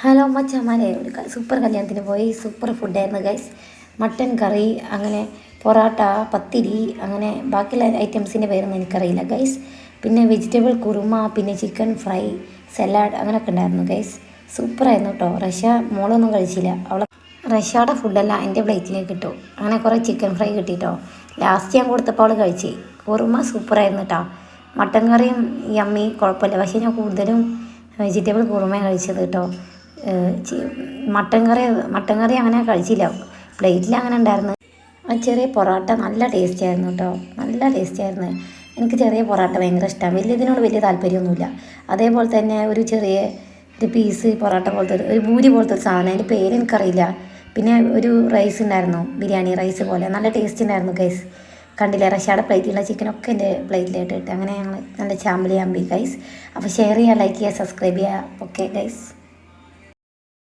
Hello മച്ചാമാരെ, ഒരു super കല്യാണത്തിന് പോയി. സൂപ്പർ ഫുഡായിരുന്നു ഗൈസ്. മട്ടൻ കറി, അങ്ങനെ പൊറോട്ട, പത്തിരി, അങ്ങനെ ബാക്കിയുള്ള ഐറ്റംസിൻ്റെ പേരൊന്നും എനിക്കറിയില്ല ഗൈസ്. പിന്നെ വെജിറ്റബിൾ കുറുമ, പിന്നെ ചിക്കൻ ഫ്രൈ, സലാഡ്, അങ്ങനെയൊക്കെ ഉണ്ടായിരുന്നു ഗൈസ്. സൂപ്പറായിരുന്നു കേട്ടോ. മോളൊന്നും കഴിച്ചില്ല. റഷ്യയുടെ ഫുഡെല്ലാം എൻ്റെ പ്ലേറ്റിലേക്ക് കിട്ടും. അങ്ങനെ കുറേ ചിക്കൻ ഫ്രൈ കിട്ടിയിട്ടോ. ലാസ്റ്റ് ഞാൻ കൊടുത്തപ്പോൾ അവൾ കഴിച്ച്. കുറുമ സൂപ്പറായിരുന്നു കേട്ടോ. മട്ടൻ കറിയും യമ്മി, കുഴപ്പമില്ല. പക്ഷേ ഞാൻ കൂടുതലും വെജിറ്റബിൾ കുറുമയാണ് കഴിച്ചത് കേട്ടോ. മട്ടൻ കറി അങ്ങനെ കഴിച്ചില്ല. പ്ലേറ്റിൽ അങ്ങനെ ഉണ്ടായിരുന്നു. ആ ചെറിയ പൊറോട്ട നല്ല ടേസ്റ്റ് ആയിരുന്നു കേട്ടോ. നല്ല ടേസ്റ്റ് ആയിരുന്നു. എനിക്ക് ചെറിയ പൊറോട്ട ഭയങ്കര ഇഷ്ടമാണ്. വലിയതിനോട് വലിയ താല്പര്യമൊന്നുമില്ല. അതേപോലെ തന്നെ ഒരു പീസ് പൊറോട്ട പോലത്തെ ഒരു ഭൂരി പോലത്തെ ഒരു സാധനം, അതിൻ്റെ പേര് എനിക്കറിയില്ല. പിന്നെ ഒരു റൈസ് ഉണ്ടായിരുന്നു, ബിരിയാണി റൈസ് പോലെ. നല്ല ടേസ്റ്റ് ഉണ്ടായിരുന്നു ഗൈസ്. കണ്ടില്ലേ, റഷ്യയുടെ പ്ലേറ്റിലുള്ള ചിക്കനൊക്കെ എൻ്റെ പ്ലേറ്റിലായിട്ട് ഇട്ട്. അങ്ങനെ ഞങ്ങൾ നല്ല ചാമ്പലി ഗൈസ്. അപ്പോൾ ഷെയർ ചെയ്യുക, ലൈക്ക് ചെയ്യുക, സബ്സ്ക്രൈബ് ചെയ്യുക. Okay guys.